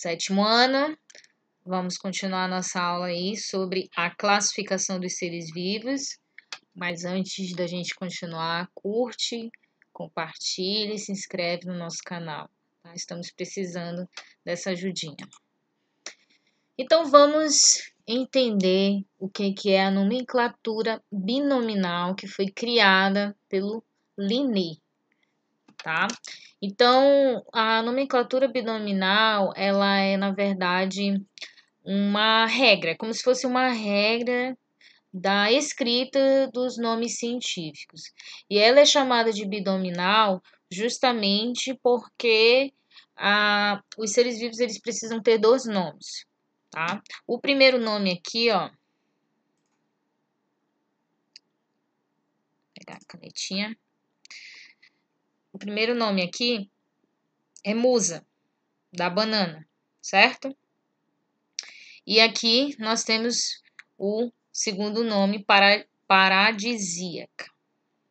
Sétimo ano, vamos continuar nossa aula aí sobre a classificação dos seres vivos. Mas antes da gente continuar, curte, compartilhe e se inscreve no nosso canal. Tá? Estamos precisando dessa ajudinha. Então vamos entender o que é a nomenclatura binominal que foi criada pelo Linné, tá? Então, a nomenclatura binominal, ela é, na verdade, uma regra, como se fosse uma regra da escrita dos nomes científicos. E ela é chamada de binominal justamente porque os seres vivos eles precisam ter dois nomes, tá? O primeiro nome aqui, ó, vou pegar a canetinha. O primeiro nome aqui é musa, da banana, certo? E aqui nós temos o segundo nome paradisíaca.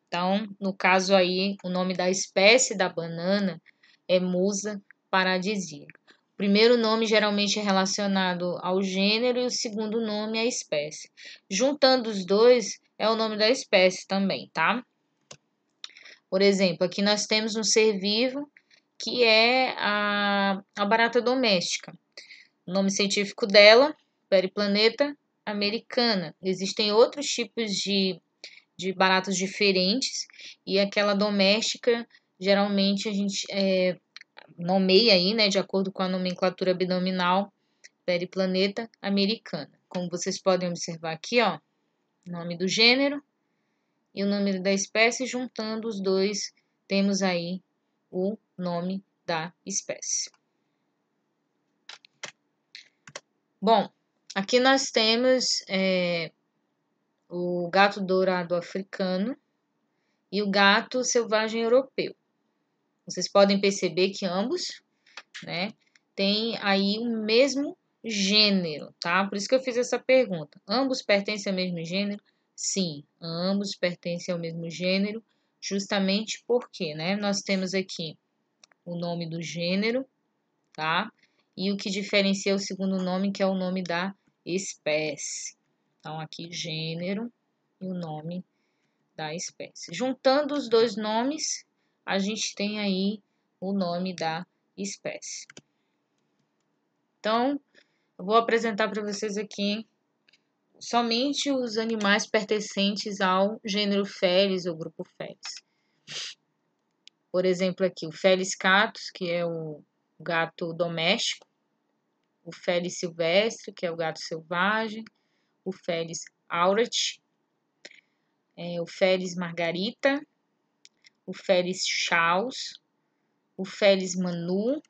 Então, no caso aí, o nome da espécie da banana é Musa paradisíaca. O primeiro nome geralmente é relacionado ao gênero e o segundo nome à espécie. Juntando os dois é o nome da espécie também, tá? Por exemplo, aqui nós temos um ser vivo que é a barata doméstica. O nome científico dela, Periplaneta americana. Existem outros tipos de baratas diferentes e aquela doméstica, geralmente a gente nomeia aí, né, de acordo com a nomenclatura binominal, Periplaneta americana. Como vocês podem observar aqui, ó, nome do gênero e o nome da espécie, juntando os dois, temos aí o nome da espécie. Bom, aqui nós temos o gato dourado africano e o gato selvagem europeu. Vocês podem perceber que ambos, né, têm aí o mesmo gênero, tá? Por isso que eu fiz essa pergunta. Ambos pertencem ao mesmo gênero? Sim, ambos pertencem ao mesmo gênero, justamente porque, né, nós temos aqui o nome do gênero, tá? E o que diferencia o segundo nome, que é o nome da espécie. Então, aqui, gênero e o nome da espécie. Juntando os dois nomes, a gente tem aí o nome da espécie. Então, eu vou apresentar para vocês aqui somente os animais pertencentes ao gênero Felis ou grupo Felis. Por exemplo, aqui o Felis catus, que é o gato doméstico, o Felis silvestre, que é o gato selvagem, o Felis aurat, o Felis margarita, o Felis chaus, o Felis manu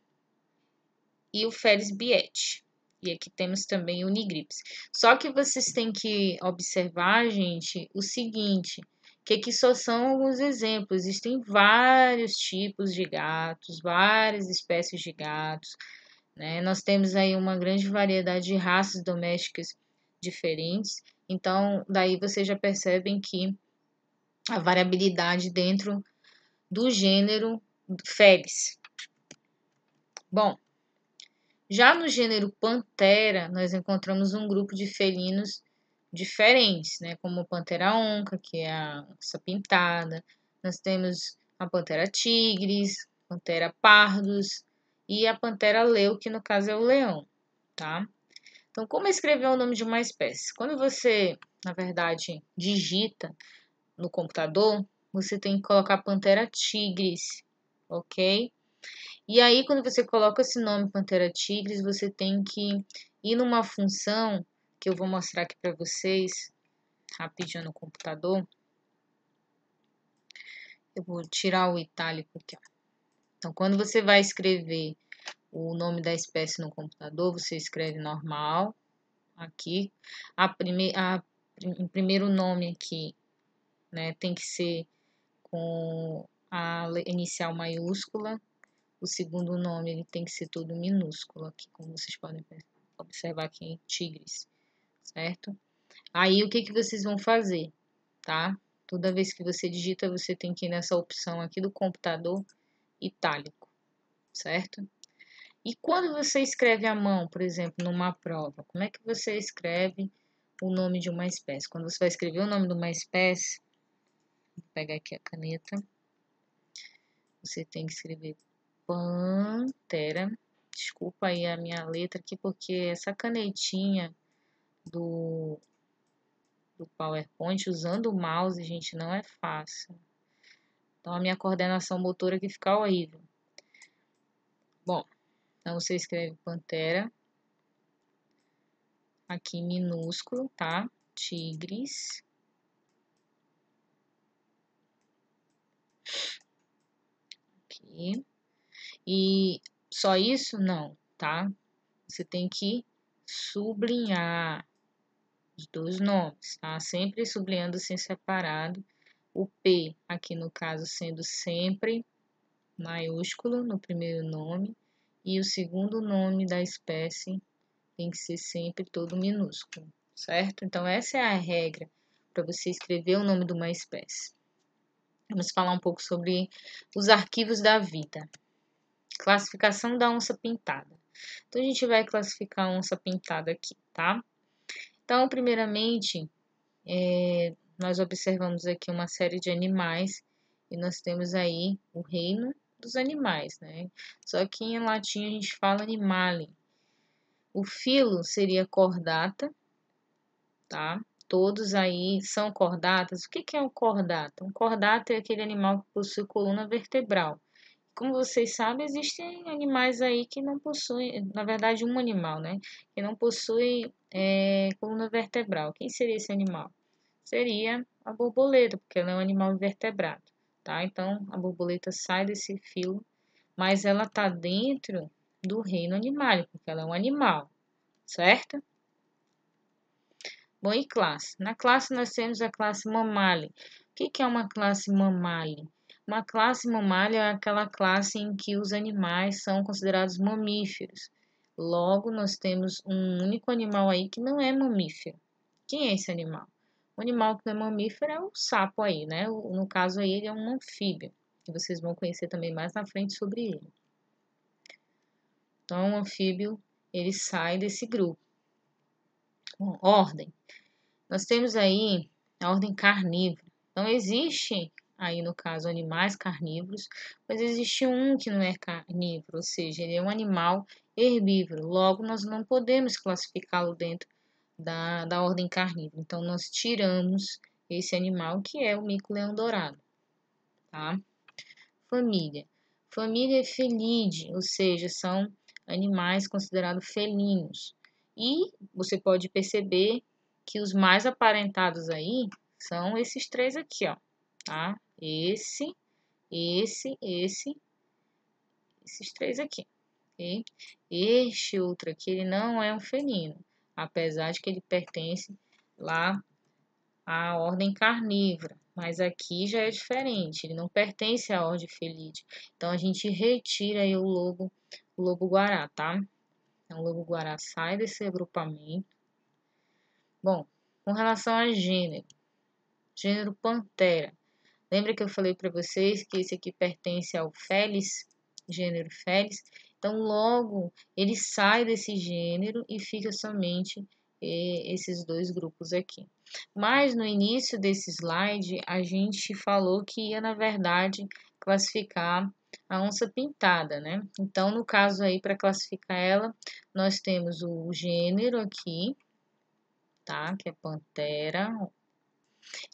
e o Felis biete. E aqui temos também o Nigrips. Só que vocês têm que observar, gente, o seguinte, que aqui só são alguns exemplos. Existem vários tipos de gatos, várias espécies de gatos, né? Nós temos aí uma grande variedade de raças domésticas diferentes. Então, daí vocês já percebem que a variabilidade dentro do gênero Felis. Bom, já no gênero Panthera, nós encontramos um grupo de felinos diferentes, né? Como a Panthera onca, que é a onça pintada. Nós temos a Panthera tigris, Panthera pardus e a Panthera leu, que no caso é o leão, tá? Então, como escrever o nome de uma espécie? Quando você, na verdade, digita no computador, você tem que colocar Panthera tigris, ok? E aí, quando você coloca esse nome Panthera tigris, você tem que ir numa função que eu vou mostrar aqui para vocês, rapidinho no computador. Eu vou tirar o itálico aqui, ó. Então, quando você vai escrever o nome da espécie no computador, você escreve normal, aqui. O primeiro nome aqui, né, tem que ser com a inicial maiúscula. O segundo nome ele tem que ser todo minúsculo aqui, como vocês podem observar aqui em tigres, certo? Aí o que vocês vão fazer, tá? Toda vez que você digita, você tem que ir nessa opção aqui do computador itálico, certo? E quando você escreve à mão, por exemplo, numa prova, como é que você escreve o nome de uma espécie? Quando você vai escrever o nome de uma espécie, vou pegar aqui a caneta, você tem que escrever pantera. Desculpa aí a minha letra aqui, porque essa canetinha do PowerPoint, usando o mouse, gente, não é fácil. Então, a minha coordenação motora aqui fica horrível. Bom, então você escreve pantera, aqui minúsculo, tá? Tigres. Aqui. E só isso? Não, tá? Você tem que sublinhar os dois nomes, tá? Sempre sublinhando assim separado. O P, aqui no caso, sendo sempre maiúsculo no primeiro nome. E o segundo nome da espécie tem que ser sempre todo minúsculo, certo? Então, essa é a regra para você escrever o nome de uma espécie. Vamos falar um pouco sobre os arquivos da vida. Classificação da onça pintada. Então, a gente vai classificar a onça pintada aqui, tá? Então, primeiramente, nós observamos aqui uma série de animais e nós temos aí o reino dos animais, né? Só que em latim a gente fala animale. O filo seria cordata, tá? Todos aí são cordatas. O que é um cordata? Um cordata é aquele animal que possui coluna vertebral. Como vocês sabem, existem animais aí que não possuem, na verdade, um animal, né? Que não possui coluna vertebral. Quem seria esse animal? Seria a borboleta, porque ela é um animal invertebrado, tá? Então, a borboleta sai desse filo, mas ela está dentro do reino animal, porque ela é um animal, certo? Bom, e classe? Na classe nós temos a classe Mammalia. O que é uma classe Mammalia? Uma classe Mammalia é aquela classe em que os animais são considerados mamíferos. Logo, nós temos um único animal aí que não é mamífero. Quem é esse animal? O animal que não é mamífero é o sapo aí, né? No caso aí, ele é um anfíbio, que vocês vão conhecer também mais na frente sobre ele. Então, o anfíbio, ele sai desse grupo. Bom, ordem. Nós temos aí a ordem carnívora. Então, existe aí, no caso, animais carnívoros, mas existe um que não é carnívoro, ou seja, ele é um animal herbívoro. Logo, nós não podemos classificá-lo dentro da ordem carnívora. Então, nós tiramos esse animal que é o mico-leão dourado, tá? Família. Família é Felidae, ou seja, são animais considerados felinos. E você pode perceber que os mais aparentados aí são esses três aqui, ó, tá? Esses três aqui, ok? Este outro aqui, ele não é um felino, apesar de que ele pertence lá à ordem carnívora, mas aqui já é diferente, ele não pertence à ordem Felidae. Então, a gente retira aí o lobo-guará, tá? Então, o lobo-guará sai desse agrupamento. Bom, com relação a gênero Pantera. Lembra que eu falei para vocês que esse aqui pertence ao Felis, gênero Felis? Então, logo, ele sai desse gênero e fica somente esses dois grupos aqui. Mas no início desse slide, a gente falou que ia, na verdade, classificar a onça pintada, né? Então, no caso aí, para classificar ela, nós temos o gênero aqui, tá? Que é Pantera.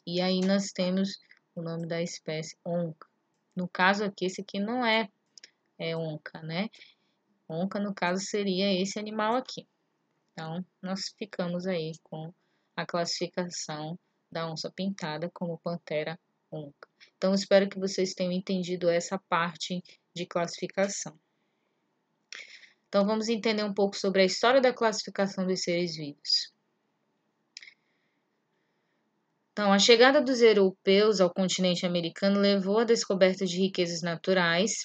E aí nós temos o nome da espécie onca. No caso aqui, esse aqui não é onca, né? Onca, no caso, seria esse animal aqui. Então, nós ficamos aí com a classificação da onça pintada como pantera onca. Então, espero que vocês tenham entendido essa parte de classificação. Então, vamos entender um pouco sobre a história da classificação dos seres vivos. Então, a chegada dos europeus ao continente americano levou à descoberta de riquezas naturais,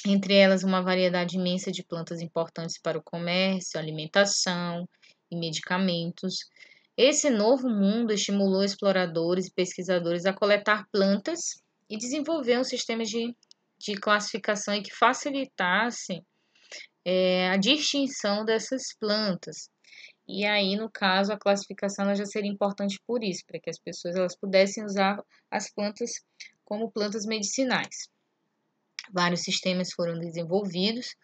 entre elas uma variedade imensa de plantas importantes para o comércio, alimentação e medicamentos. Esse novo mundo estimulou exploradores e pesquisadores a coletar plantas e desenvolver um sistema de classificação que facilitasse a distinção dessas plantas. E aí, no caso, a classificação ela já seria importante por isso, para que as pessoas elas pudessem usar as plantas como plantas medicinais. Vários sistemas foram desenvolvidos,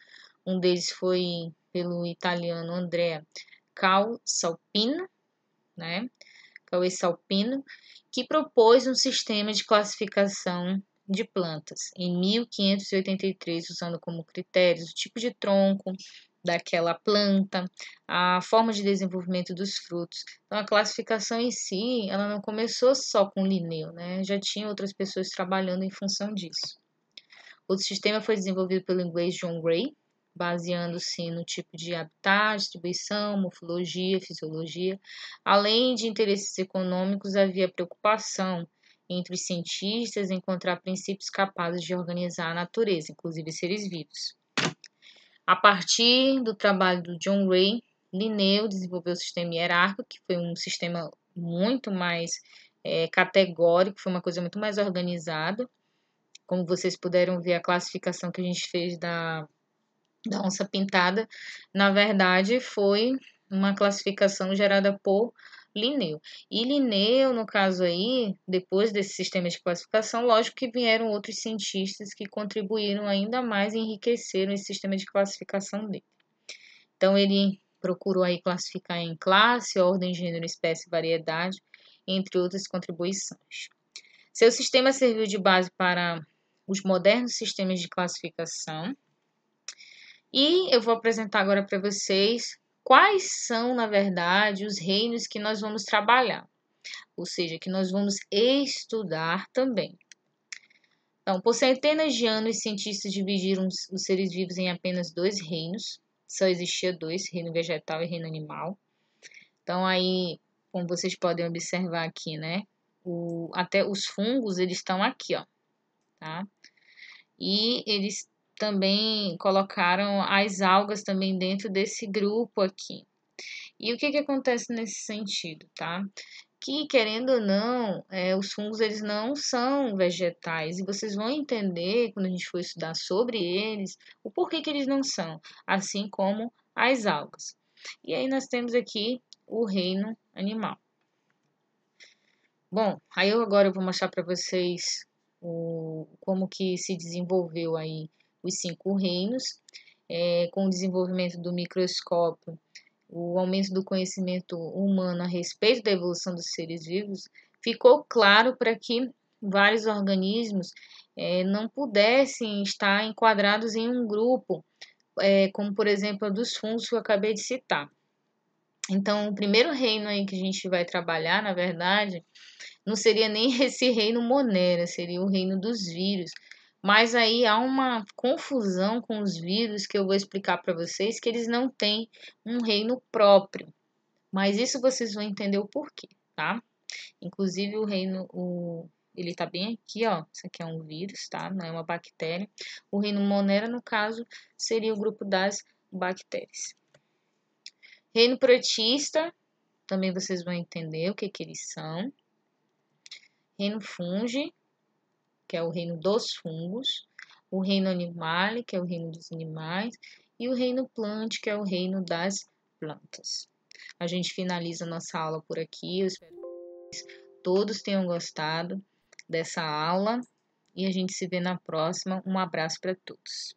um deles foi pelo italiano Andrea Calsalpino, né? Calsalpino, que propôs um sistema de classificação de plantas em 1583, usando como critérios o tipo de tronco daquela planta, a forma de desenvolvimento dos frutos. Então, a classificação em si, ela não começou só com Linneu, né? Já tinha outras pessoas trabalhando em função disso. O sistema foi desenvolvido pelo inglês John Gray, baseando-se no tipo de habitat, distribuição, morfologia, fisiologia. Além de interesses econômicos, havia preocupação entre os cientistas em encontrar princípios capazes de organizar a natureza, inclusive seres vivos. A partir do trabalho do John Gray, Linneu desenvolveu o sistema hierárquico, que foi um sistema muito mais categórico, foi uma coisa muito mais organizada. Como vocês puderam ver, a classificação que a gente fez da onça pintada, na verdade, foi uma classificação gerada por Linneu. E Linneu, no caso aí, depois desse sistema de classificação, lógico que vieram outros cientistas que contribuíram ainda mais e enriqueceram esse sistema de classificação dele. Então, ele procurou aí classificar em classe, ordem, gênero, espécie e variedade, entre outras contribuições. Seu sistema serviu de base para os modernos sistemas de classificação. E eu vou apresentar agora para vocês quais são, na verdade, os reinos que nós vamos trabalhar, ou seja, que nós vamos estudar também. Então, por centenas de anos, cientistas dividiram os seres vivos em apenas dois reinos. Só existia dois, reino vegetal e reino animal. Então, aí, como vocês podem observar aqui, né? Até os fungos, eles estão aqui, ó, tá? E eles também colocaram as algas também dentro desse grupo aqui. E o que acontece nesse sentido, tá? Que, querendo ou não, os fungos eles não são vegetais. E vocês vão entender, quando a gente for estudar sobre eles, o porquê que eles não são, assim como as algas. E aí nós temos aqui o reino animal. Bom, aí agora eu vou mostrar para vocês como que se desenvolveu aí os 5 reinos, com o desenvolvimento do microscópio, o aumento do conhecimento humano a respeito da evolução dos seres vivos, ficou claro para que vários organismos não pudessem estar enquadrados em um grupo, como por exemplo a dos fungos que eu acabei de citar. Então, o primeiro reino aí que a gente vai trabalhar, na verdade, não seria nem esse reino Monera, seria o reino dos vírus. Mas aí há uma confusão com os vírus que eu vou explicar para vocês, que eles não têm um reino próprio. Mas isso vocês vão entender o porquê, tá? Inclusive o reino, ele tá bem aqui, ó. Isso aqui é um vírus, tá? Não é uma bactéria. O reino Monera, no caso, seria o grupo das bactérias. Reino protista, também vocês vão entender o que eles são. Reino fungi, que é o reino dos fungos, o reino animale, que é o reino dos animais, e o reino plant, que é o reino das plantas. A gente finaliza nossa aula por aqui. Eu espero que todos tenham gostado dessa aula e a gente se vê na próxima. Um abraço para todos.